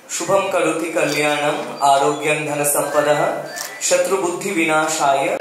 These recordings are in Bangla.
शुभं करोति कल्याणं आरोग्यं धनसम्पदः शत्रुबुद्धिविनाशाय।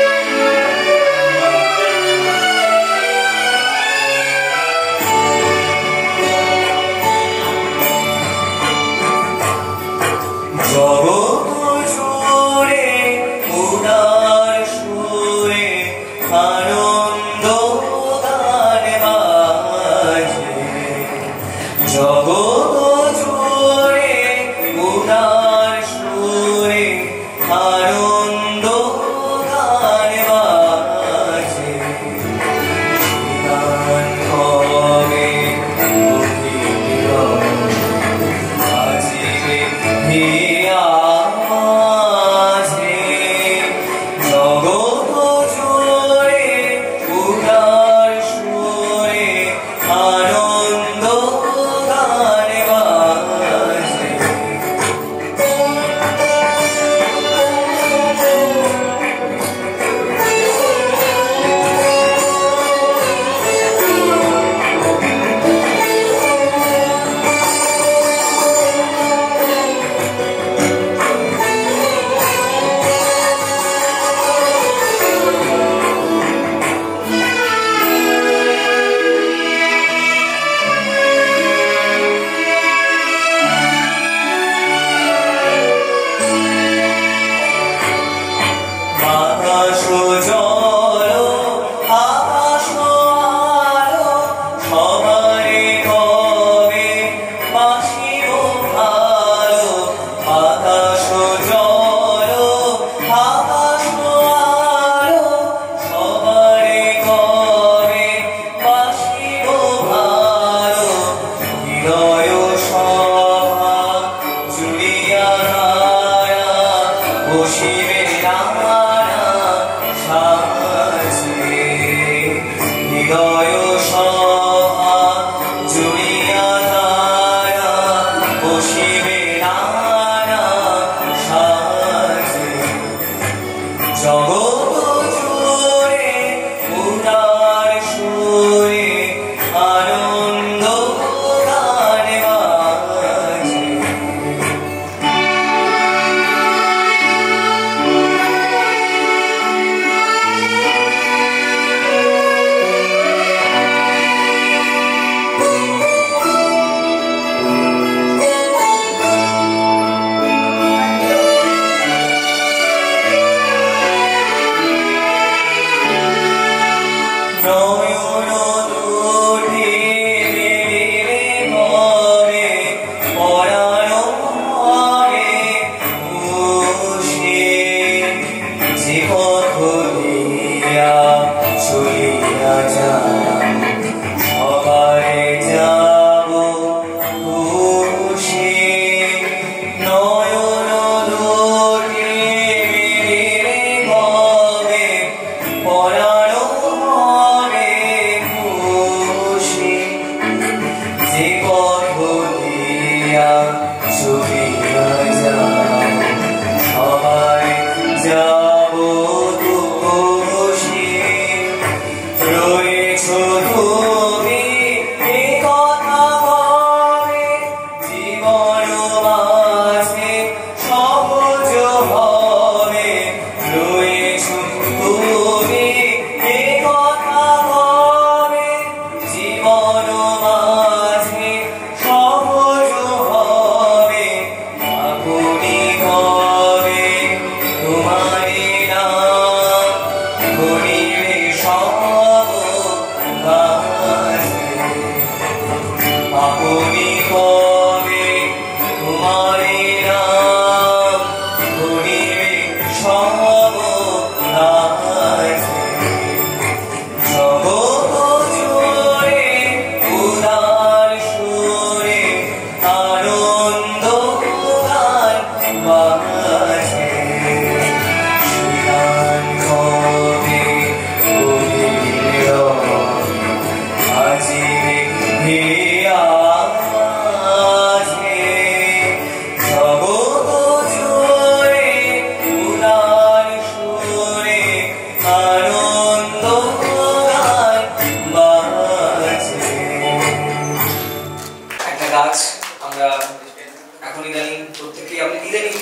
এখন ইদানিং প্রত্যেকেই আপনি ইদানিং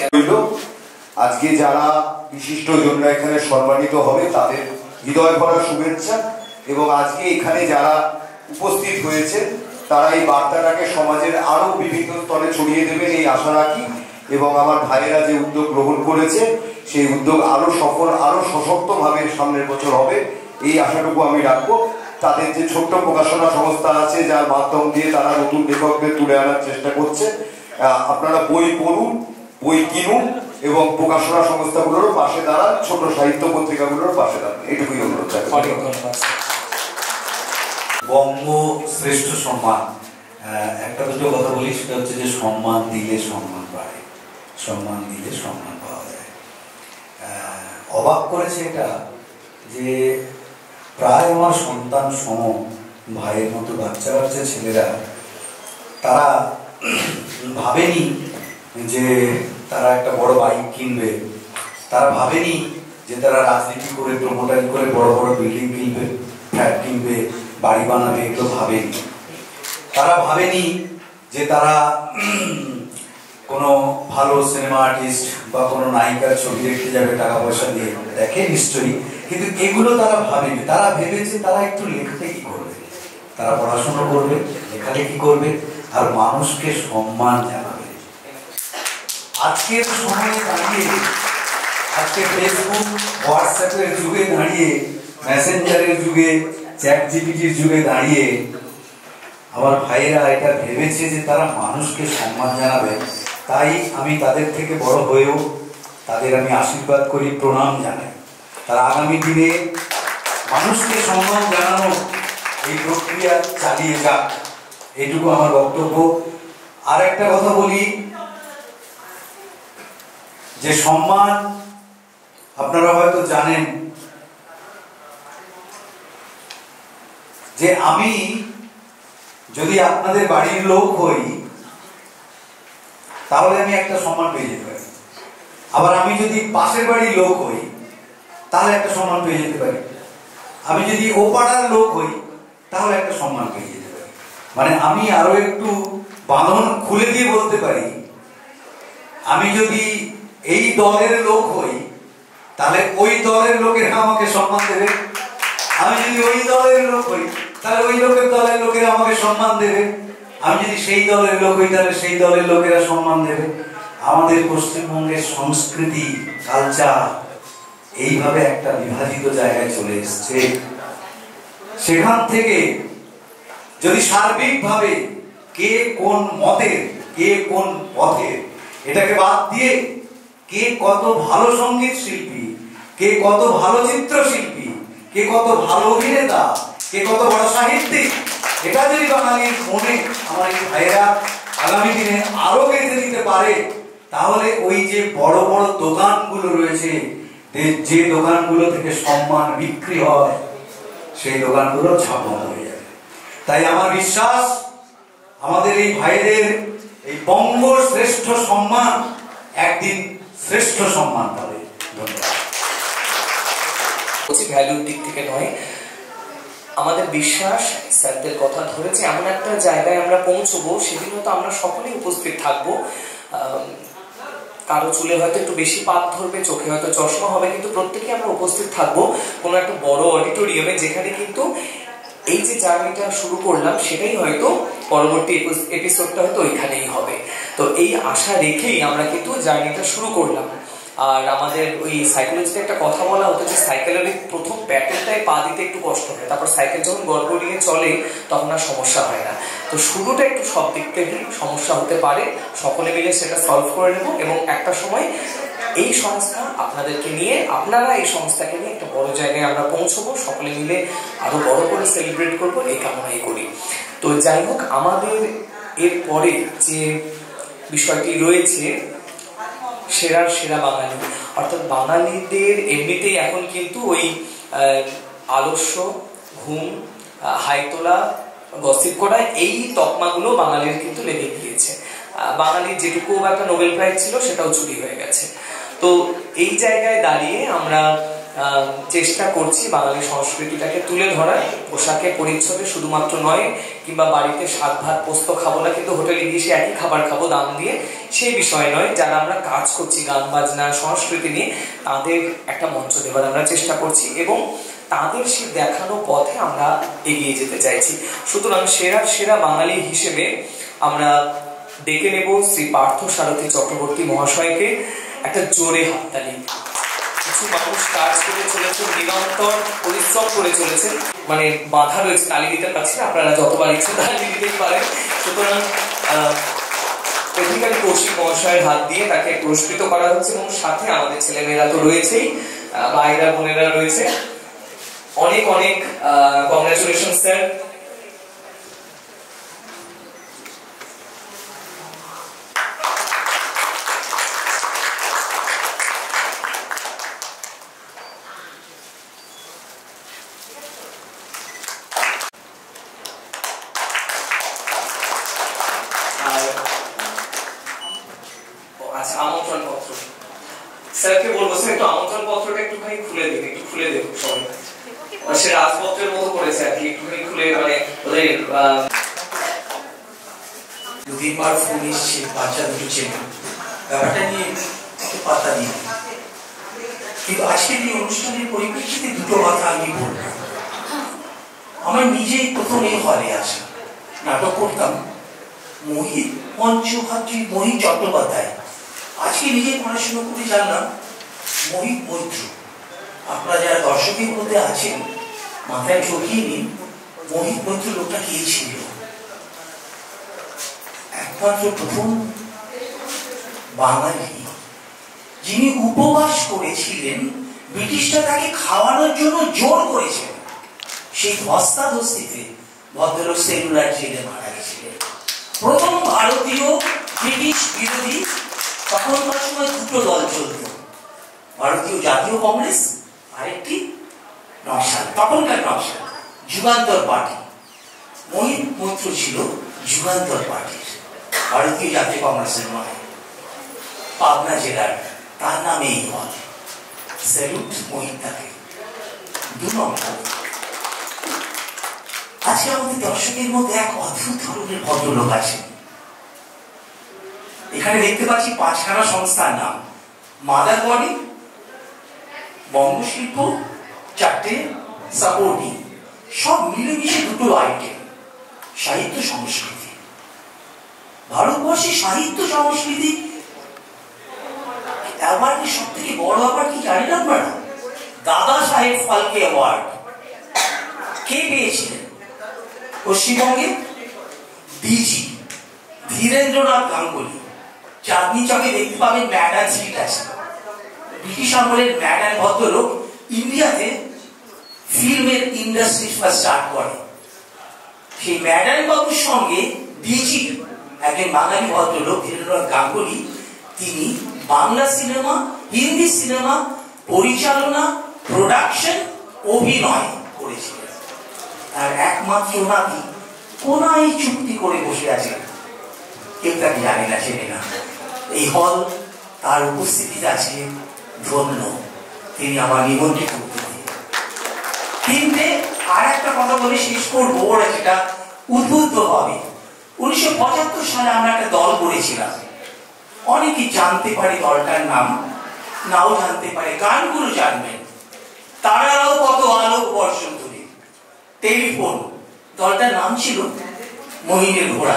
আজকে যারা বিশিষ্ট জনরা এখানে সম্মানিত হবে তাদের হৃদয় ভরা শুভেচ্ছা, এবং আজকে এখানে যারা উপস্থিত হয়েছে তারা এই বার্তাটাকে সমাজের আরো বিভিন্ন স্তরে ছড়িয়ে দেবেন এই আশা রাখি। এবং আমার ভাইয়েরা যে উদ্যোগ গ্রহণ করেছে সেই উদ্যোগ আরো সফল, আরো সশক্তভাবে সামনের বছর হবে এই আশাটুকু আমি রাখবো। তাদের যে ছোট্ট প্রকাশনা সংস্থা আছে যার মাধ্যম দিয়ে তারা নতুন লেখকদের তুলে আনার চেষ্টা করছে, আপনারা বই পড়ুন, বই কিনুন এবং প্রকাশনা সংস্থাগুলোর পাশে দাঁড়ান, ছোট সাহিত্য পত্রিকাগুলোর পাশে দাঁড়ান, এটুকুই অনুরোধ থাকবে। বঙ্গ শ্রেষ্ঠ সম্মান, একটা দুটো কথা বলি, সেটা হচ্ছে যে সম্মান দিলে সম্মান বাড়ে, সম্মান দিলে সম্মান পাওয়া যায়। অবাক করেছে এটা যে প্রায় আমার সন্তান সম ভাইয়ের মতো বাচ্চা বাচ্চা ছেলেরা, তারা ভাবেনি যে তারা একটা বড় বাইক কিনবে, তারা ভাবেনি যে তারা রাজনীতি করে প্রমোটারি করে বড় বড় বিল্ডিং কিনবে, ফ্ল্যাট কিনবে, বাড়ি বানাবে, এগুলো ভাবেনি। তারা ভাবেনি যে তারা কোনো ভালো সিনেমা আর্টিস্ট বা কোনো নায়িকার ছবি দেখতে যাবে টাকা পয়সা দিয়ে, দেখে নিশ্চয়ই, কিন্তু এগুলো তারা ভাবেনি। তারা ভেবেছে তারা একটু লেখতে কি করবে, তারা পড়াশোনা করবে, লেখালেখি করবে আর মানুষকে সম্মান জানাবে। আজকের সময়ে দাঁড়িয়ে, আজকে ফেসবুক হোয়াটসঅ্যাপের যুগে দাঁড়িয়ে, মেসেঞ্জারের যুগে, চ্যাট জিপিটির যুগে দাঁড়িয়ে আমার ভাইয়েরা এটা ভেবেছে যে তারা মানুষকে সম্মান জানাবে। তাই আমি তাদের থেকে বড় হয়েও তাদের আমি আশীর্বাদ করি, প্রণাম জানাই। তারা আগামী দিনে মানুষকে সম্মান জানানো এই প্রক্রিয়া চালিয়ে যাক, এইটুকু আমার বক্তব্য। আর একটা কথা বলি যে সম্মান আপনারা হয়তো জানেন যে আমি যদি আপনাদের বাড়ির লোক হই তাহলে আমি একটা সম্মান পেয়ে যেতে পারি, আবার আমি যদি পাশের বাড়ির লোক হই তাহলে একটা সম্মান পেয়ে যেতে পারি, আমি যদি ও পাড়ার লোক হই তাহলে একটা সম্মান পেয়ে যেতে পারি। মানে আমি আরো একটু বাঁধন খুলে দিয়ে বলতে পারি, আমি যদি এই দলের লোক হই তাহলে ওই দলের লোকেরা আমাকে সম্মান দেবে, আমি যদি ওই দলের লোক হই তাহলে ওই দলের লোকেরা আমাকে সম্মান দেবে, আমি যদি সেই দলের লোক হই তাহলে সেই দলের লোকেরা সম্মান দেবে। আমাদের পশ্চিমবঙ্গের সংস্কৃতি, কালচার এইভাবে একটা বিভাজিত জায়গায় চলে এসছে। সেখান থেকে যদি সার্বিকভাবে কে কোন মতের, কে কোন পথের, এটাকে বাদ দিয়ে কে কত ভালো সঙ্গীত শিল্পী, কে কত ভালো চিত্রশিল্পী, কে কত ভালো অভিনেতা, কে কত বড় সাহিত্যিক, এটা যদি বাঙালির মনে আমার এই ভাইয়েরা আগামী দিনে আরো গেঁথে দিতে পারে, তাহলে ওই যে বড় বড় দোকানগুলো রয়েছে, যে দোকানগুলো থেকে সম্মান বিক্রি হয়, সেই দোকানগুলো ছাপন হয়ে যাবে। তাই আমার বিশ্বাস আমাদের এই ভাইদের এই বঙ্গ শ্রেষ্ঠ সম্মান একদিন শ্রেষ্ঠ সম্মান পাবে। ধন্যবাদ। ভ্যালুর দিক থেকে নয়, আমাদের বিশ্বাস স্যারদের কথা ধরেছে এমন একটা জায়গায় আমরা পৌঁছবো, সেদিন হয়তো আমরা সকলেই উপস্থিত থাকবো। কারো চুলে হয়তো একটু বেশি পাক ধরবে, চোখে হয়তো চশমা হবে, কিন্তু প্রত্যেকে আমরা উপস্থিত থাকবো কোনো একটা বড় অডিটোরিয়ামে, যেখানে কিন্তু এই যে জার্নিটা শুরু করলাম সেটাই হয়তো পরবর্তী এপিসোডটা হয়তো ওইখানেই হবে। তো এই আশা রেখেই আমরা কিন্তু জার্নিটা শুরু করলাম। আর আমাদের ওই সাইকোলজিতে একটা কথা বলা হতো যে সাইকেলের প্রথম প্যাটেলটায় পা দিতে একটু কষ্ট হয়, তারপর সাইকেল যখন গল্প নিয়ে চলে তখন আর সমস্যা হয় না। তো শুরুটা একটু সব দিক থেকে সমস্যা হতে পারে, সকলে মিলে সেটা সলভ করে নেব এবং একটা সময় এই সংস্থা আপনাদেরকে নিয়ে, আপনারা এই সংস্থাকে নিয়ে একটা বড় জায়গায় আমরা পৌঁছবো, সকলে মিলে আরো বড় করে সেলিব্রেট করবো, এই কামনাই করি। তো যাই হোক, আমাদের এরপরে যে বিষয়টি রয়েছে সেরার সেরা বাঙালি, অর্থাৎ বাঙালিদের এমনিতেই এখন কিন্তু ওই আলস্য, ঘুম, হাই তোলা, গসিপ করা, এই তকমাগুলো বাঙালির কিন্তু লেগে গিয়েছে। বাঙালির যেটুকু একটা নোবেল প্রাইজ ছিল সেটাও চুরি হয়ে গেছে। তো এই জায়গায় দাঁড়িয়ে আমরা চেষ্টা করছি বাঙালি সংস্কৃতিটাকে তুলে ধরার। পোশাকে পরিচ্ছদে শুধুমাত্র নয়, কিংবা বাড়িতে শাক ভাত পোস্ত খাবো না কিন্তু হোটেলে গিয়ে সে একই খাবার খাবো দাম দিয়ে, সেই বিষয় নয়। যারা আমরা কাজ করছি গান বাজনা সংস্কৃতি নিয়ে, তাদের একটা মঞ্চ দেওয়ার আমরা চেষ্টা করছি এবং তাদের সে দেখানো পথে আমরা এগিয়ে যেতে চাইছি। সুতরাং সেরা বাঙালি হিসেবে আমরা ডেকে নেব শ্রী পার্থ সারথী চক্রবর্তী মহাশয়কে। একটা জোরে হাততালি। কিছু মানুষ কাজ করে চলেছেন, নিরন্তর পরিশ্রম করে চলেছেন, মানে বাধা রয়েছে, তালি দিতে পারছি না, আপনারা যতবার ইচ্ছে তালি দিতেই পারেন। সুতরাং অধিকারী কৌশিক মহাশয়ের হাত দিয়ে তাকে পুরস্কৃত করা হচ্ছে এবং সাথে আমাদের ছেলেমেয়েরা তো রয়েছেই, ভাইরা বোনেরা রয়েছে। অনেক অনেক কংগ্রাচুলেশন স্যার। আচ্ছা, আমন্ত্রণ পত্র স্যারকে বলবো স্যার একটু আমন্ত্রণ পত্রটা একটুখানি খুলে দিন, একটু খুলে দেব সবাই। সে রাজপত্রের মতো করেছে আর কি, একটুখানি খুলে, মানে ওদের দুদিন পর ফোন এসছে বাচ্চা দুটো ছেলে, ব্যাপারটা নিয়ে একটু পাত্তা দিই। কিন্তু আজকের এই অনুষ্ঠানের পরিপ্রেক্ষিতে দুটো কথা আমি বলব। আমার নিজেই প্রথম এই হলে আসা, নাটক করতাম মোহিত পঞ্চভাত্রী মোহিত চট্টোপাধ্যায়। আজকে নিজে পড়াশোনা করে জানলাম মোহিত মৈত্র। আপনারা যারা দর্শকের মধ্যে আছেন মাথায় ঢুকিয়ে নিন মোহিত মৈত্র লোকটা কে ছিল। একমাত্র প্রথম বাঙালি যিনি উপবাস করেছিলেন, ব্রিটিশরা তাকে খাওয়ানোর জন্য জোর করেছেন। সেই ধস্তাধস্তিতে ভদ্রলোক সেলুলার জেলে মারা গেছিলেন। প্রথম ভারতীয় ব্রিটিশ বিরোধী, তখনকার সময় দুটো দল চলত, ভারতীয় জাতীয় কংগ্রেস আরেকটি নকশাল, তখনকার নকশাল যুগান্তর পার্টি। মোহিত মৈত্র ছিল যুগান্তর পার্টির, ভারতীয় জাতীয় কংগ্রেসের নয়, পাবনা জেলার। তার নামে এই দল। স্যালুট মোহিত তাকে। 2 নম্বর, আজকে আমাদের দর্শকের মধ্যে এক অদ্ভুত ধরনের ভদ্রলোক আছে। এখানে দেখতে পাচ্ছি 5খানা সংস্থার নাম, মাদার বডি, বঙ্গশিল্প, 4টে সাপোর্টিং, সব মিলেমিশে দুটো আইটেম, সাহিত্য সংস্কৃতি। ভারতবর্ষে সাহিত্য সংস্কৃতি অ্যাওয়ার্ডের সব থেকে বড় অ্যাওয়ার্ড কি জানেন আপনারা? দাদা সাহেব ফালকে অ্যাওয়ার্ড। কে পেয়েছিলেন? পশ্চিমবঙ্গে ডিজি ধীরেন্দ্রনাথ গাঙ্গুলি। চাঁদনি চকে দেখতে পাবেন ম্যাডান স্ট্রিট আছে। ব্রিটিশ আমলের ম্যাডান ভদ্রলোক ইন্ডিয়াতে ফিল্মের ইন্ডাস্ট্রি স্টার্ট করে। সেই ম্যাডান বাবুর সঙ্গে ডিজি একজন বাঙালি ভদ্রলোক ধীরেন্দ্রনাথ গাঙ্গুলি, তিনি বাংলা সিনেমা, হিন্দি সিনেমা পরিচালনা, প্রোডাকশন, অভিনয় করেছিলেন। আর একমাত্র নাতি কোনায় চুক্তি করে বসে আছে, কেউ তাকে জানে না, চেনে না। এই হল তার উপস্থিতিতে আছে ধন্য, তিনি আমার নিমন্ত্রিত। তিনটে আর একটা কথা বলে শেষ করবো, ওরা যেটা উদ্বুদ্ধ হবে। 1975 সালে আমরা একটা দল করেছিলাম। অনেকে জানতে পারে দলটার নাম, নাও জানতে পারে, গানগুলো জানবেন। তারাও কত আলোক বর্ষণ ধরে, টেলিফোন, দলটার নাম ছিল মহিনের ঘোড়া।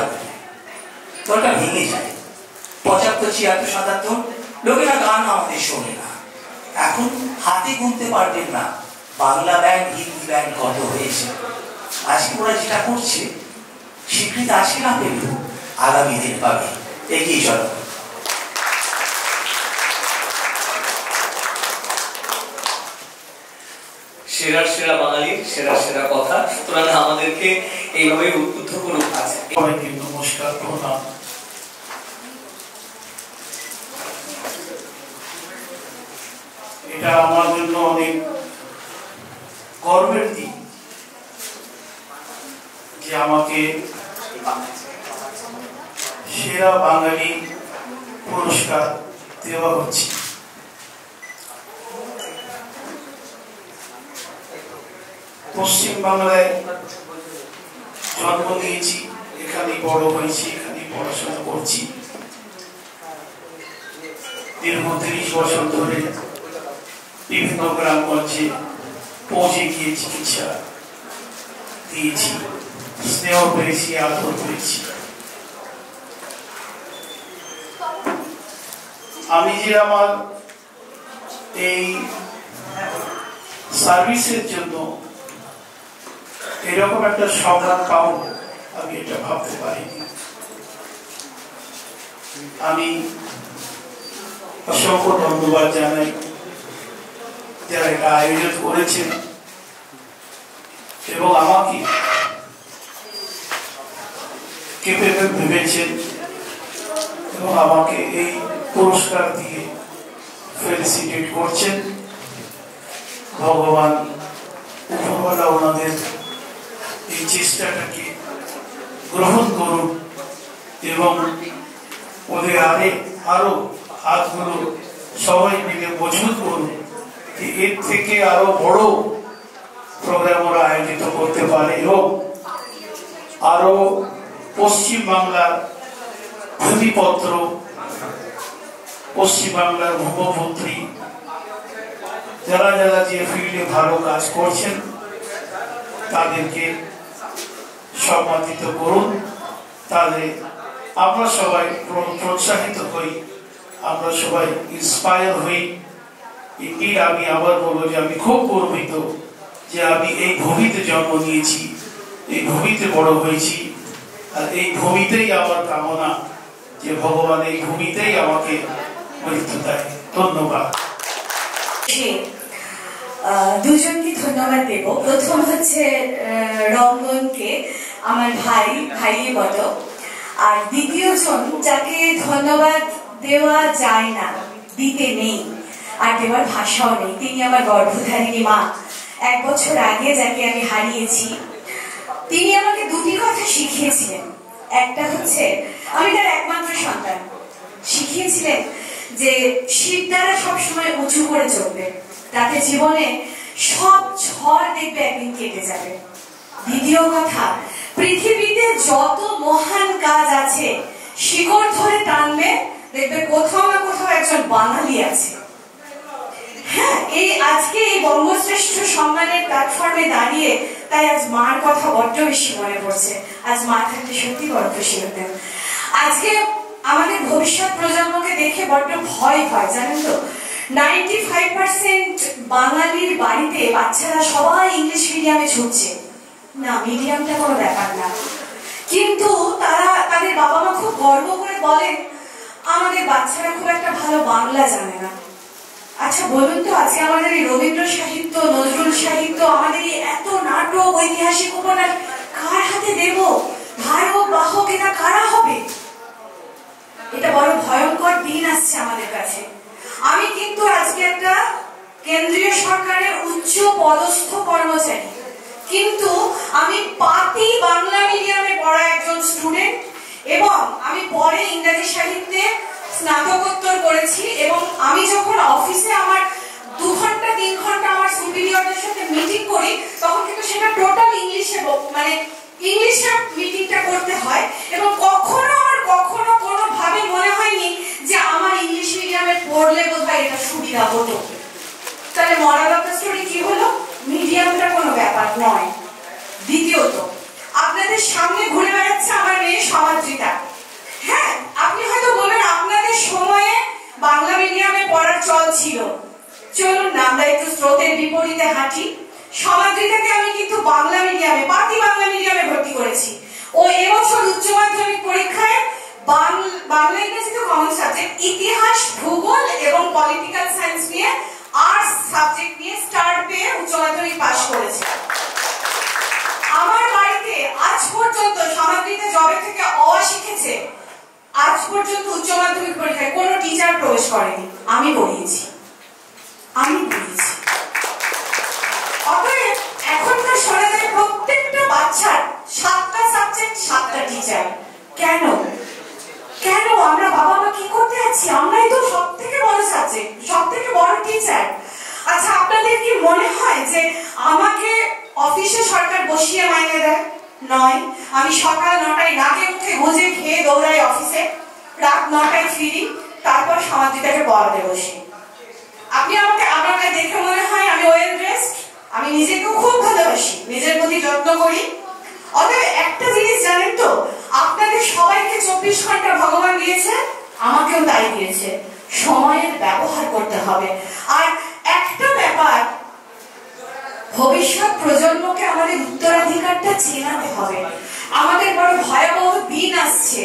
দলটা ভেঙে যায় 75, 76, 77। লোকেরা গান আমাদের শোনে না। এখন হাতে গুনতে পারবেন না বাংলা ব্যান্ড, হিন্দি ব্যান্ড কত হয়েছে। আজকে ওরা যেটা করছে স্বীকৃতি আজকে না পেলেও আগামী দিন পাবে। এগিয়ে চলো। সেরা বাঙালির সেরা কথা। সুতরাং আমাদেরকে এইভাবে উদ্বুদ্ধ করে আছে। নমস্কার, প্রণাম। এটা আমার জন্য অনেক গর্বের দিন যে আমাকে সেরা বাঙালি পুরস্কার দেওয়া হচ্ছে। পশ্চিম বাংলায় জন্ম নিয়েছি, এখানেই বড় হয়েছি, এখানেই পড়াশোনা করছি। দীর্ঘ 30 বছর ধরে বিভিন্ন গ্রামগঞ্জে পৌঁছে গিয়ে চিকিৎসা দিয়েছি, স্নেহ পেয়েছি, আদর পেয়েছি। আমি যে আমার এই সার্ভিসের জন্য এরকম একটা সম্মান পাবো আমি এটা ভাবতে পারিনি। আমি অসংখ্য ধন্যবাদ জানাই যারা এটা আয়োজন করেছেন এবং আমাকে ক্যাপেবল ভেবেছেন এবং আমাকে এই পুরস্কার দিয়ে ফেলিসিটেট করছেন। ভগবান উপরওয়ালা ওনাদের এই চেষ্টাটাকে গ্রহণ করুন এবং ওদের আরো হাতগুলো সবাই মিলে মজবুত করুন, এর থেকে আরো বড় প্রোগ্রাম ওরা আয়োজিত করতে পারে এবং আরো পশ্চিম বাংলার ভূমিপত্র, পশ্চিম বাংলার ভূমপত্রী যারা যারা যে ফিল্ডে ভালো কাজ করছেন তাদেরকে সম্মানিত করুন। তাদের আমরা সবাই প্রোৎসাহিত হই, আমরা সবাই ইন্সপায়ার হই। এটি আমি আবার বলবো যে আমি খুব গর্বিত যে আমি এই ভূমিতে জন্ম নিয়েছি, এই ভূমিতে বড় হয়েছি, আর এই ভূমিতেই আমার কামনা যে ভগবান এই ভূমিতেই আমাকে মৃত্যু দেয়। ধন্যবাদ। দুজনকে ধন্যবাদ দেব। প্রথম হচ্ছে রঙ্গনকে, আমার ভাইয়ের মতো, আর দ্বিতীয় জন যাকে ধন্যবাদ দেওয়া যায় না, দিতে নেই আর দেওয়ার ভাষাও নেই, তিনি আমার গর্ভধারিণী মা। 1 বছর আগে যাকে আমি হারিয়েছি, তিনি আমাকে দুটি কথা শিখিয়েছিলেন। একটা হচ্ছে আমি তার একমাত্র সন্তান, শিখিয়েছিলেন যে শির দ্বারা সবসময় উঁচু করে চলবে, তাতে জীবনে সব ঝড় দেখবে একদিন কেটে যাবে। দ্বিতীয় কথা, পৃথিবীতে যত মহান কাজ আছে শিকড় ধরে টানলে দেখবে কোথাও না কোথাও একজন বাঙালি আছে। হ্যাঁ, এই আজকে এই বঙ্গশ্রেষ্ঠ সম্মানের প্ল্যাটফর্মে দাঁড়িয়ে তাই আজ মার কথা বড্ড বেশি মনে পড়ছে। আজ মা থাকতে সত্যি বড় খুশি হতেন। আজকে আমাদের ভবিষ্যৎ প্রজন্মকে দেখে বড্ড ভয় হয়, জানেন তো। 95% বাঙালির বাড়িতে বাচ্চারা সবাই ইংলিশ মিডিয়ামে ছুটছে। না, মিডিয়ামটা কোনো ব্যাপার না, কিন্তু তারা তাদের বাবা মা খুব গর্ব করে বলেন আমাদের বাচ্চারা খুব একটা ভালো বাংলা জানে না। আচ্ছা বলুন তো, আজকে আমাদের এই রবীন্দ্র সাহিত্য, নজরুল সাহিত্য, আমাদের এই এত নাটক, ঐতিহাসিক উপন্যাস কার হাতে দেব? ধারক বাহক এটা কারা হবে? এটা বড় ভয়ঙ্কর দিন আসছে আমাদের কাছে। আমি কিন্তু আজকে একটা কেন্দ্রীয় সরকারের উচ্চ পদস্থ কর্মচারী, কিন্তু আমি পাতি বাংলা মিডিয়ামে পড়া একজন স্টুডেন্ট এবং আমি পরে ইংরেজি সাহিত্যে স্নাতকোত্তর করেছি। এবং আমি যখন অফিসে আমার 2 ঘন্টা 3 ঘন্টা আমার সুপিরিয়রদের সাথে মিটিং করি, তখন কিন্তু সেটা টোটাল ইংলিশে, মানে ইংলিশে মিটিংটা করতে হয়। এবং কখনো কোনোভাবে মনে হয়নি যে আমার ইংলিশ মিডিয়ামে পড়লে বোধহয় এটা সুবিধা হতো। তাহলে মরাল অফ দ্য স্টোরি কি হলো? মিডিয়ামটা কোনো ব্যাপার নয়। দ্বিতীয়ত, আপনাদের সামনে ঘুরে বেড়াচ্ছে আমার মেয়ে সমাদৃতা। হ্যাঁ, আপনি হয়তো বলবেন আপনাদের সময়ে বাংলা মিডিয়ামে পড়ার চল ছিল। চলুন না আমরা একটু স্রোতের বিপরীতে হাঁটি। সমাদৃতাকে আমি কিন্তু বাংলা মিডিয়ামে, পাতি বাংলা মিডিয়ামে ভর্তি করেছি। ও এবছর উচ্চ মাধ্যমিক পরীক্ষায় বাংলা ইংরেজিতে কমন সাবজেক্ট, ইতিহাস, ভূগোল এবং পলিটিক্যাল সায়েন্স নিয়ে, আর্টস সাবজেক্ট নিয়ে স্টার পেয়ে উচ্চ মাধ্যমিক পাশ করেছে। আমার বাড়িতে আজ পর্যন্ত সমাদৃতা জবে থেকে অ শিখেছে, আজ পর্যন্ত উচ্চ মাধ্যমিক পরীক্ষায় কোনো টিচার প্রবেশ করেনি, আমি পড়িয়েছি। অতএব এখনকার শোনা যায় প্রত্যেকটা বাচ্চার 7টা সাবজেক্ট, 7টা টিচার। কেন? আমরা বাবা মা কি করতে আছি? আমরাই তো সব থেকে বড় সাবজেক্ট, সব থেকে বড় টিচার। আচ্ছা, আপনাদের কি মনে হয় যে আমাকে অফিসে সরকার বসিয়ে মাইনে দেয়? নয়। আমি সকাল 9টায় নাকে মুখে গুজে খেয়ে দৌড়াই অফিসে, রাত 9টায় ফিরি, তারপর সমাধিটাকে পড়াতে বসি। আপনি আমাকে দেখে মনে হয় আমি ওয়েল ড্রেসড? আমি নিজেকেও খুব ভালোবাসি, নিজের প্রতি যত্ন করি। অতএব একটা জিনিস জানেন তো, আপনাদের সবাইকে 24 ঘন্টা ভগবান দিয়েছে, আমাকেও তাই দিয়েছে। সময়ের ব্যবহার করতে হবে। আর একটা ব্যাপার, ভবিষ্যৎ প্রজন্মকে আমাদের উত্তরাধিকারটা চেনাতে হবে। আমাদের বড় ভয়াবহ দিন আসছে।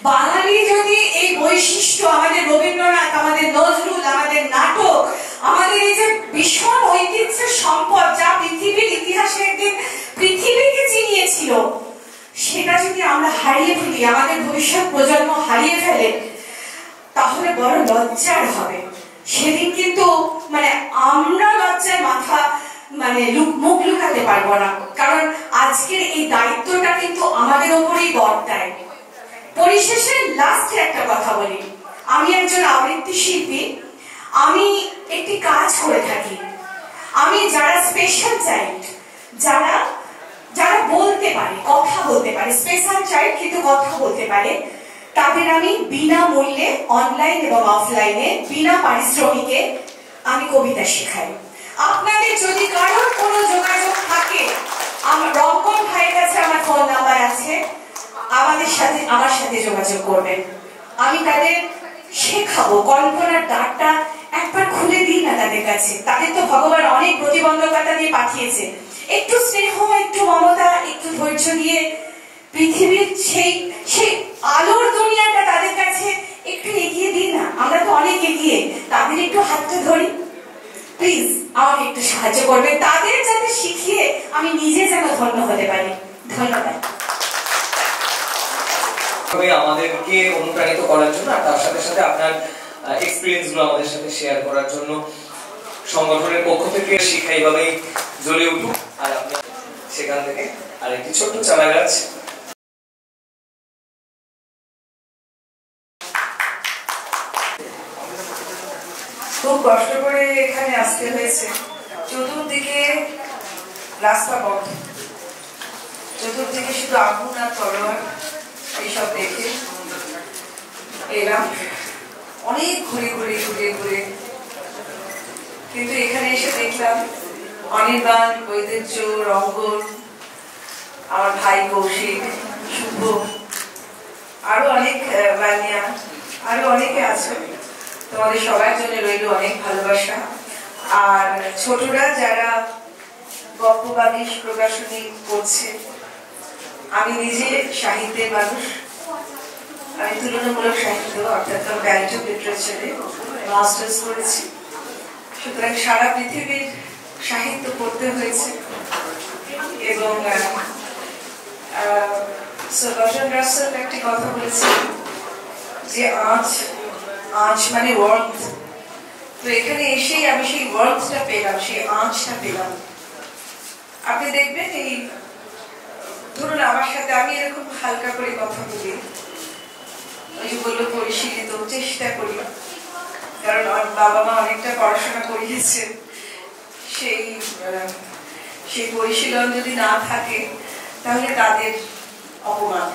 বাঙালি যদি এই বৈশিষ্ট্য, আমাদের রবীন্দ্রনাথ, আমাদের নজরুল, আমাদের নাটক, আমাদের এই যে ভীষণ ঐতিহ্যের সম্পদ, যা পৃথিবীর ইতিহাসে একদিন পৃথিবীকে চিনিয়েছিল, সেটা যদি আমরা হারিয়ে ফেলি, আমাদের ভবিষ্যৎ প্রজন্ম হারিয়ে ফেলে, তাহলে বড় লজ্জার হবে। সেদিন কিন্তু আমরা লজ্জায় মাথা মুখ লুকাতে পারবো না। কারণ আজকের এই দায়িত্বটা কিন্তু আমাদের ওপরেই বর্তায়। পরিশেষে লাস্টে একটা কথা বলি, আমি একজন আবৃত্তি শিল্পী। আমি একটি কাজ করে থাকি। আমি যারা স্পেশাল চাইল্ড, যারা বলতে পারে, কথা বলতে পারে, স্পেশাল চাইল্ড কিন্তু কথা বলতে পারে, তাদের আমি বিনামূল্যে অনলাইন এবং অফলাইনে বিনা পারিশ্রমিকে আমি কবিতা শেখাই। আপনাদের যদি কারোর কোনো যোগাযোগ থাকে, আমার রঙ্গন ভাইয়ের কাছে আমার ফোন নাম্বার আছে, আমার সাথে যোগাযোগ করবেন। আমি তাদের শেখাবো। কল্পনার দ্বারটা একবার খুলে দিই না তাদের কাছে। তাদের তো ভগবান অনেক প্রতিবন্ধকতা দিয়ে পাঠিয়েছে। একটু স্নেহ, একটু মমতা, একটু ধৈর্য দিয়ে পৃথিবীর সেই আলোর দুনিয়াটা তাদের কাছে একটু এগিয়ে দিই না। আমরা তো অনেক এগিয়ে, তাদের একটু হাতটা ধরি। প্লিজ আমাকে একটু সাহায্য করবে, তাদের যাতে শিখিয়ে আমি নিজে যেন ধন্য হতে পারি। ধন্যবাদ আমাদেরকে অনুপ্রাণিত করার জন্য, আর তার সাথে সাথে আপনার এক্সপিরিয়েন্স গুলো আমাদের সাথে শেয়ার করার জন্য। সংগঠনের পক্ষ থেকে শিক্ষা এইভাবেই জ্বলে উঠুক। আর আপনি সেখান থেকে আরেকটি ছোট্ট চারা গাছ খুব কষ্ট করে এখানে আসতে হয়েছে। চতুর্দিকে রাস্তা বন্ধ, চতুর্দিকে শুধু আগুন আর তলোয়ার, এইসব দেখে এলাম অনেক ঘুরে ঘুরে ঘুরে ঘুরে। কিন্তু এখানে এসে দেখলাম অনির্বাণ, ঐতিহ্য, রঙ্গন, আমার ভাই কৌশিক, শুভ, আরো অনেক বানিয়া, আরো অনেকে আছে। তোমাদের সবার জন্য রইল অনেক ভালোবাসা। আর ছোটরা যারা গল্প বাগিশ প্রকাশনী করছে, আমি নিজে সাহিত্যের মানুষ, আমি তুলনামূলক সাহিত্য অর্থাৎ ব্যারিটার লিটারেচারে মাস্টার্স করেছি। সুতরাং সারা পৃথিবীর সাহিত্য পড়তে হয়েছে। এবং বার্ট্রান্ড রাসেল একটি কথা বলেছেন যে আঁচ মানে ওয়ার্মথ। তো এখানে এসেই আমি সেই ওয়ার্মথটা পেলাম, সেই আঁচটা পেলাম। আপনি দেখবেন এই ধরুন আমার সাথে আমি এরকম হালকা করে কথা বলি, ওই যে বললো পরিশীলিত চেষ্টা করি, কারণ আমার বাবা মা অনেকটা পড়াশোনা করিয়েছেন। সেই পরিশীলন যদি না থাকে তাহলে তাদের অপমান।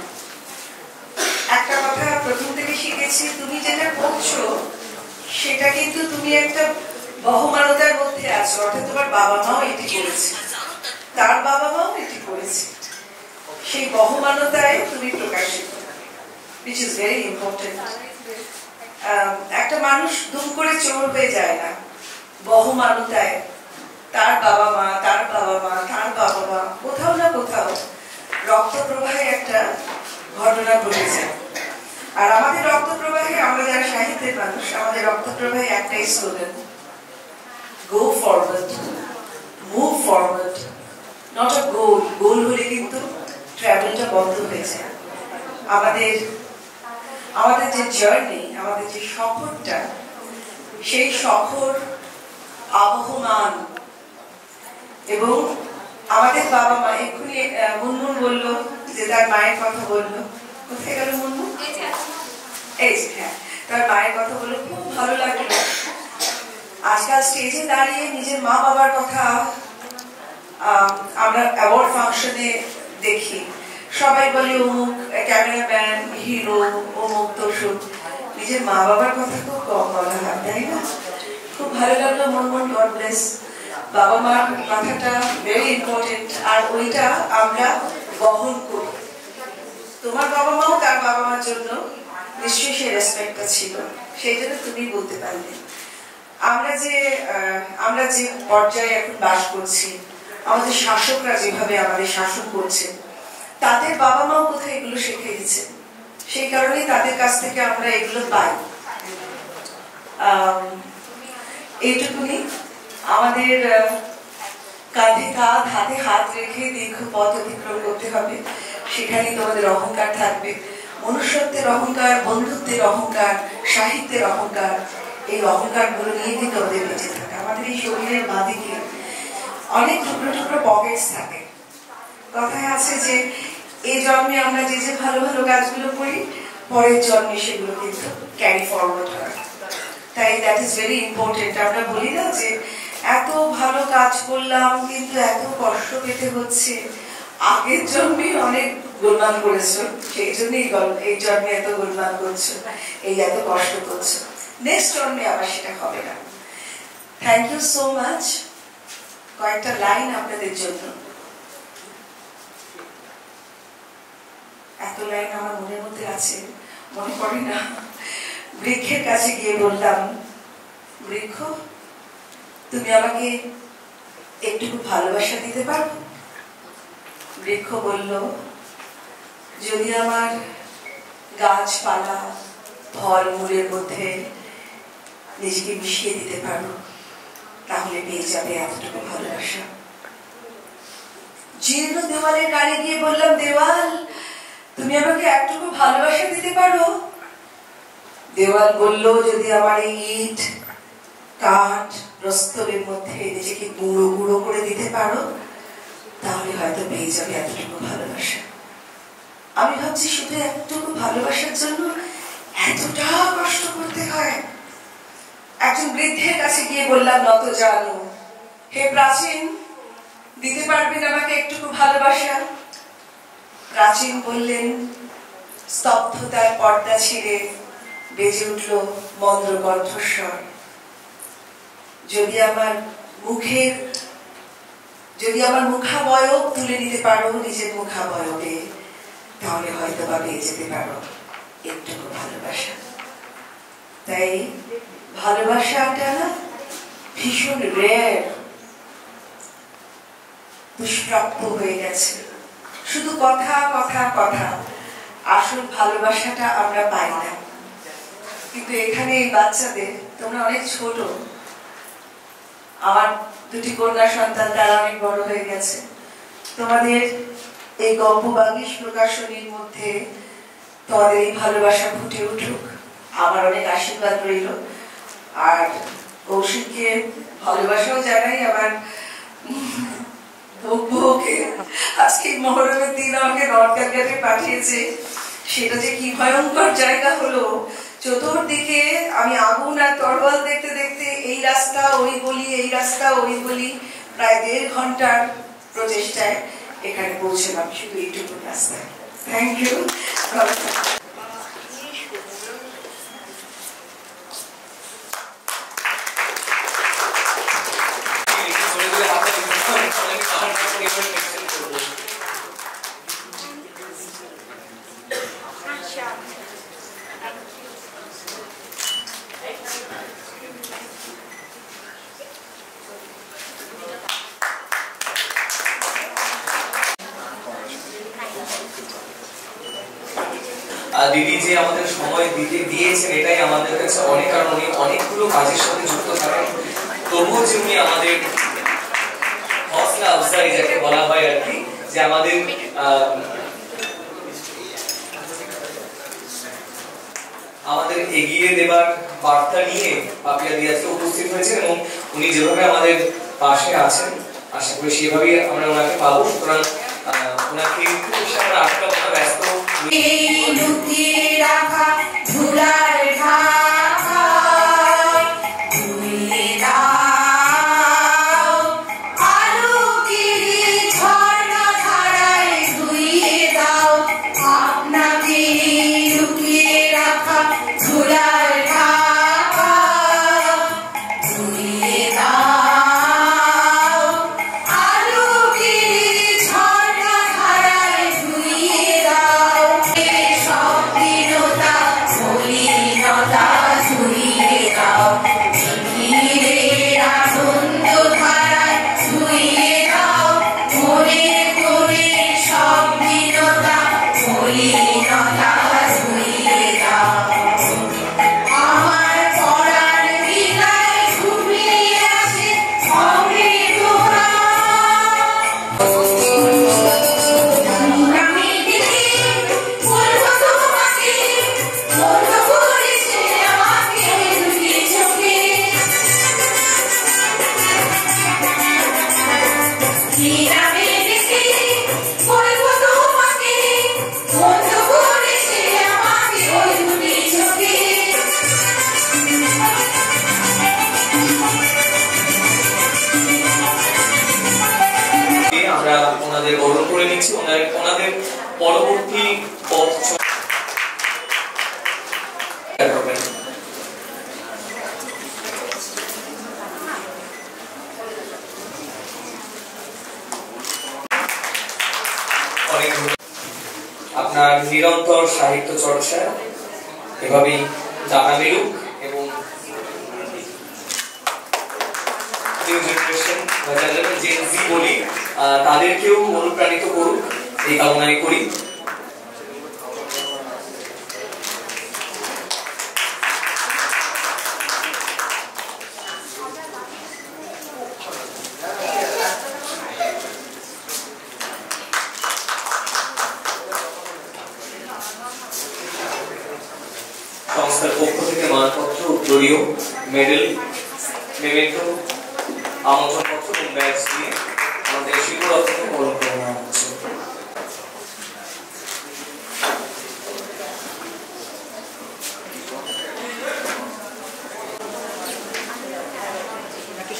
একটা কথা প্রথম থেকে শিখেছি, তুমি যেটা করছো সেটা কিন্তু তুমি একটা বহমানতার মধ্যে আছো। অর্থাৎ তোমার বাবা মাও এটি করেছে, তার বাবা মাও এটি করেছে, সেই বহমানতায় তুমি প্রকাশিত, which is very important. একটা মানুষ দুম করে চোর হয়ে যায় না, বহমানতায় তার বাবা মা, তার বাবা মা, তার বাবা মা, কোথাও না কোথাও রক্ত প্রবাহে একটা ঘটনা ঘটেছে। আর আমাদের রক্ত প্রবাহে, আমরা যারা সাহিত্যের মানুষ, আমাদের রক্ত প্রবাহে একটাই slogan, go forward, move forward, not a goal. Goal হলে কিন্তু ট্রাভেলটা বন্ধ হয়ে যায়। আমাদের যে জার্নি, আমাদের যে সফরটা, সেই সফর আবহমান। এবং আমাদের বাবা মা, এক্ষুনি মুনমুন বললো যে তার মায়ের কথা বললো, কোথায় গেল মুনমুন? এই যে হ্যাঁ, তার মায়ের কথা বললো, খুব ভালো লাগলো। আজকাল স্টেজে দাঁড়িয়ে নিজের মা বাবার কথা আমরা অ্যাওয়ার্ড ফাংশনে দেখি, সবাই বলে অমুক ক্যামেরাম্যান, হিরো, অমুক তসুক, নিজের মা বাবার কথা খুব কম বলা হয়, তাই না? খুব ভালো লাগলো মনমন, গড ব্লেস। বাবা মার কথাটা ভেরি ইম্পর্টেন্ট, আর ওইটা আমরা বহন করি। তোমার বাবা মাও তার বাবা মার জন্য নিশ্চয়ই সেই রেসপেক্টটা ছিল, সেই জন্য তুমি বলতে পারলে। আমরা যে পর্যায়ে এখন বাস করছি, আমাদের শাসকরা যেভাবে আমাদের শাসন করছে, তাদের বাবা মাও কোথায় এগুলো শিখিয়েছে, সেই কারণেই তাদের কাছ থেকে আমরা এগুলো পাই। এইটুকুনি। আমাদের কাঁধে কাঁধ, হাতে হাত রেখে দীর্ঘ পথ অতিক্রম করতে হবে। সেখানে তোমাদের অহংকার থাকবে, মনুষ্যত্বের অহংকার, বন্ধুত্বের অহংকার, সাহিত্যের অহংকার। এই অহংকারগুলো নিয়ে কিন্তু আমাদের বেঁচে থাকে। আমাদের এই শরীরের বাঁদিকে অনেক টুকরো টুকরো পকেটস থাকে। কথায় আছে যে এই জন্মে আমরা যে যে ভালো ভালো কাজগুলো করি, পরের জন্মে সেগুলো কিন্তু ক্যারি ফরওয়ার্ড হয়। তাই দ্যাট ইজ ভেরি ইম্পর্টেন্ট। আমরা বলি না যে এত ভালো কাজ করলাম কিন্তু এত কষ্ট পেতে হচ্ছে, আগের জন্মে অনেক গোলমাল করেছো, সেই জন্যই এই জন্মে এত গোলমাল করছো, এই এত কষ্ট করছো, নেক্সট জন্মে আবার সেটা হবে না। Thank you so much. কয়েকটা লাইন আপনাদের জন্য। এত লাইন আমার মনের মধ্যে আছে, মনে পড়ে না। বৃক্ষের কাছে গিয়ে বললাম, বৃক্ষ তুমি আমাকে একটু ভালোবাসা দিতে পারো? বৃক্ষ বলল, যদি আমার গাছপালা ফলমূলের মধ্যে নিজেকে মিশিয়ে দিতে পারো, তাহলে পেয়ে যাবে এতটুকু ভালোবাসা। জীর্ণ দেওয়ালের কাছে গিয়ে বললাম, দেওয়াল তুমি আমাকে একটুকু ভালোবাসা দিতে পারো? দেওয়াল বলল, যদি আমার এই ইট কাঠ প্রস্তরের মধ্যে নিজেকে গুঁড়ো গুঁড়ো করে দিতে পারো, তাহলে হয়তো পেয়ে যাবে এতটুকু ভালোবাসা। আমি ভাবছি শুধু এতটুকু ভালোবাসার জন্য এতটা কষ্ট করতে হয়। একজন বৃদ্ধের কাছে গিয়ে বললাম, নত জানো, হে প্রাচীন, দিতে পারবেন আমাকে একটুকু ভালোবাসা? প্রাচীন বললেন, স্তব্ধতার পর্দা ছিঁড়ে বেজে উঠল মন্দ্র কণ্ঠস্বর, যদি আমার মুখাবয়ব তুলে নিতে পারো নিজের মুখাবয়বে, তাহলে হয়তো বা পেয়ে যেতে পারো একটুকু ভালোবাসা। তাই ভালোবাসাটা না ভীষণ রেয়ার, দুষ্প্রাপ্য হয়ে গেছে। শুধু কথা কথা কথা, আসল ভালোবাসাটা আমরা পাই না। কিন্তু এখানে এই বাচ্চাদের, তোমরা অনেক ছোট, আমার দুটি কন্যা সন্তান, তারা অনেক বড় হয়ে গেছে। তোমাদের এই গল্প বাগিশ প্রকাশনীর মধ্যে তোমাদের এই ভালোবাসা ফুটে উঠুক, আমার অনেক আশীর্বাদ রইল। আর কৌশিককে ভালোবাসাও জানাই। আবার বউকে আজকে মহরমের দিন আমাকে নর্থ গেটে পাঠিয়েছে, সেটা যে কি ভয়ঙ্কর জায়গা হলো। চতুর্দিকে আমি আগুন আর তরোয়াল দেখতে দেখতে এই রাস্তা ওই গলি, এই রাস্তা ওই গলি, প্রায় 1.5 ঘন্টার প্রচেষ্টায় এখানে পৌঁছলাম শুধু এইটুকু রাস্তায়। Thank you. দিদি যে আমাদের সময় দিতে দিয়েছেন, এটাই আমাদের কাছে অনেক। কারণ উনি অনেকগুলো কাজের সাথে যুক্ত থাকেন, তবুও যে উনি আমাদের হসলা আফজাই যাকে বলা হয় আর কি, যে আমাদের এগিয়ে দেবার বার্তা নিয়ে পাপিয়া দি আজকে উপস্থিত হয়েছেন, এবং উনি যেভাবে আমাদের পাশে আছেন, আশা করি সেভাবেই আমরা ওনাকে পাবো। সুতরাং ওনাকে আমরা আটকা পড়া ব্যস্ত লুকিয়ে রাখা ধুলার ঢাকা ধুয়ে দাও আলোকিরি ওনাদের পরবর্তী পথ আপনার নিরন্তর সাহিত্য চর্চা এভাবেই জানা মিলুক এবং নিউ জেনারেশন জেন জি বলি তাদেরকেও অনুপ্রাণিত করুক এই কামনাই করি। সংস্থার পক্ষ থেকে মানপত্র, উত্তরীয়, মেডেল, মেমেন্টো, আমন্ত্রণপত্র এবং ব্যাচ দিয়ে আমাদের শিক্ষককে বরণ করে নেওয়া হচ্ছে।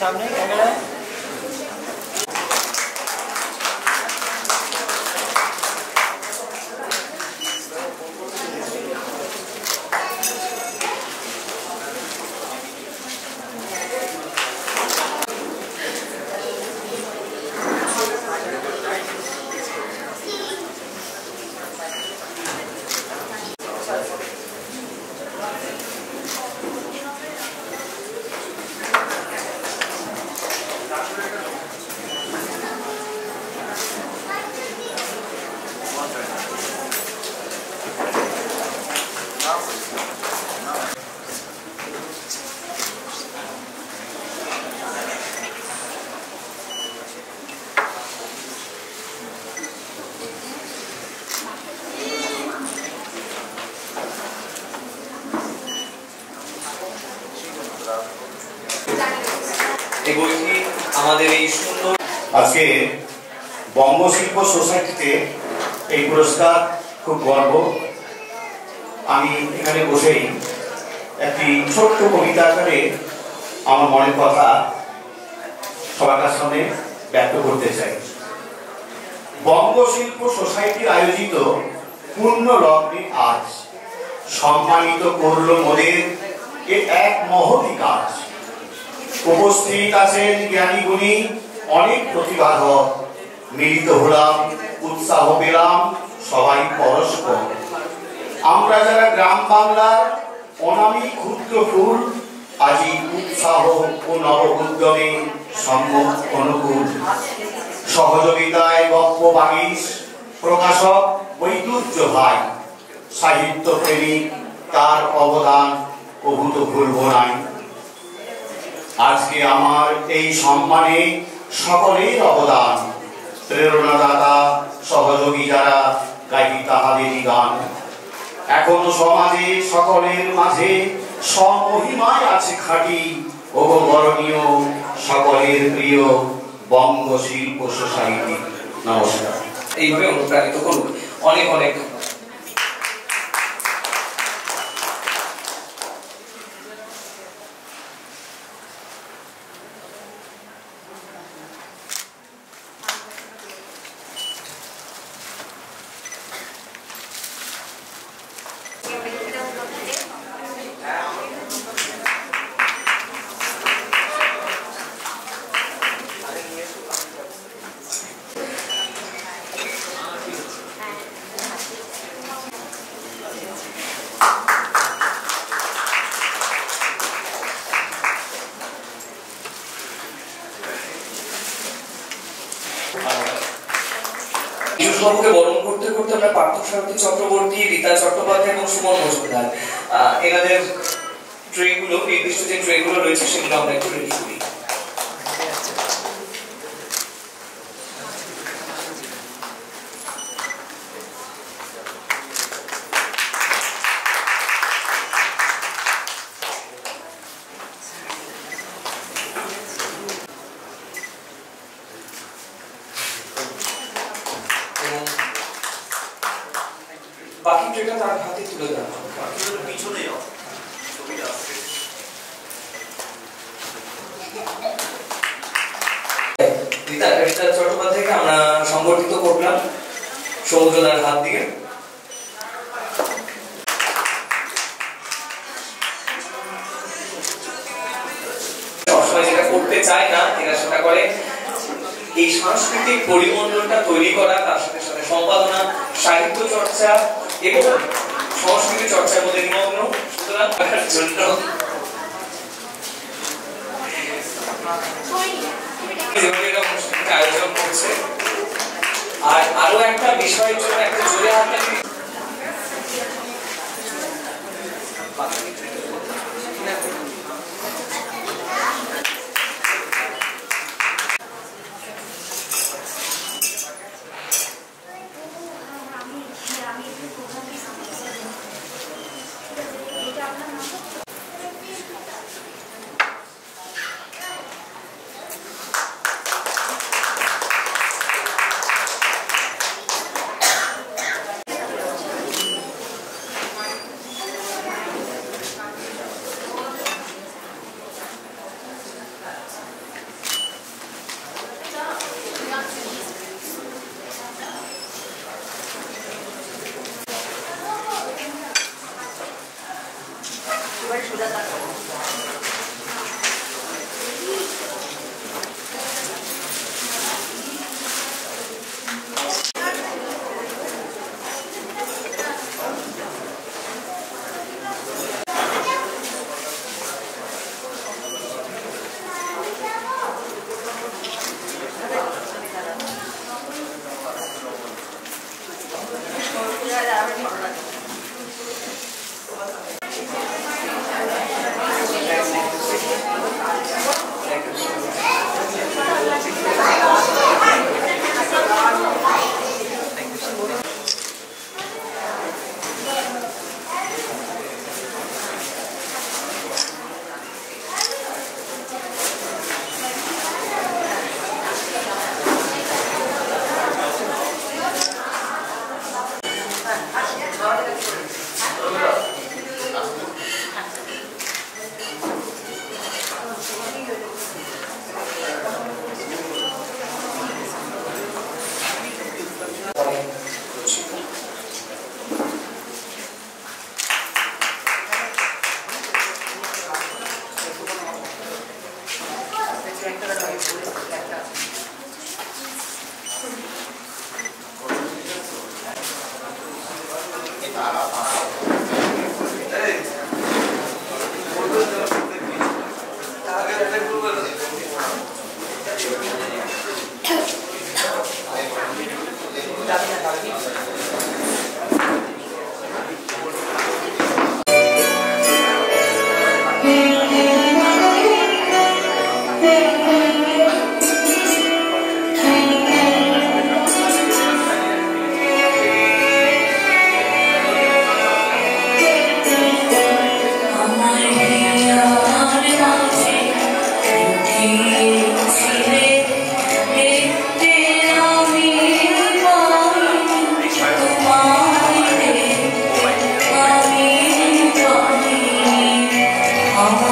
সামনে ক্যামেরা এই বইটি আমাদের এই সুন্দর আজকে বঙ্গশিল্প সোসাইটিতে এই পুরস্কার খুব গর্ব। আমি এখানে বসেই একটি ছোট্ট কবিতা আকারে আমার মনের কথা সবার সামনে ব্যক্ত করতে চাই। বঙ্গশিল্প সোসাইটি আয়োজিত পূর্ণ লগ্নে আজ সম্মানিত করল মোদের এ এক মহতি কাজ। উপস্থিত আছেন জ্ঞানী গুণী অনেক প্রতিভাধর, মিলিত হলাম উৎসাহ পেলাম সবাই পরস্পর। আমরা যারা গ্রাম বাংলার অনামী ক্ষুদ্র ফুল, আজি উৎসাহ ও নব উদ্যমে সম্মুখ অনুকূল। সহযোগিতায় গপ্প বাগিস প্রকাশক বৈদুর্য ভাই, সাহিত্য প্রেমিক তার অবদান অভূত ভুলব নাই। আজকে আমার এই সম্মানে সকলের অবদান, প্রেরণাদাতা সহযোগী যারা গাইি তাহাদেরই গান। এখনো সমাজে সকলের মাঝে স্বমহিমায় আছে খাঁটি অববরণীয় সকলের প্রিয় বঙ্গ শিল্প সোসাইটি। নমস্কার। এইভাবে অনুপ্রাণিত করুন। অনেক অনেক বাবুকে বরণ করতে করতে আমরা পার্থসারথী চক্রবর্তী, রীতা চট্টোপাধ্যায় এবং সুমন মজুমদার এনাদের ট্রেগুলো, নির্দিষ্ট যে ট্রেগুলো রয়েছে সেগুলো আমরা একটু রেডি করি। বাকি ট্রেটা তার হাতে তুলে দেওয়া পিছনে রীতা চট্টোপাধ্যায়কে আমরা সংগঠিত করলাম সমুদ্রদার হাত দিয়ে। সবসময় যেটা করতে চায় না এরা সেটা করে, এই সাংস্কৃতিক পরিমণ্ডলটা তৈরি করা, তার সাথে সাথে সম্পাদনা, সাহিত্য চর্চা এবং সংস্কৃতি চর্চার মধ্যে নিমগ্ন। সুতরাং তার জন্য আয়োজন করছে। আর আরো একটা বিষয়ের জন্য একটা জোরে হাতটা আমার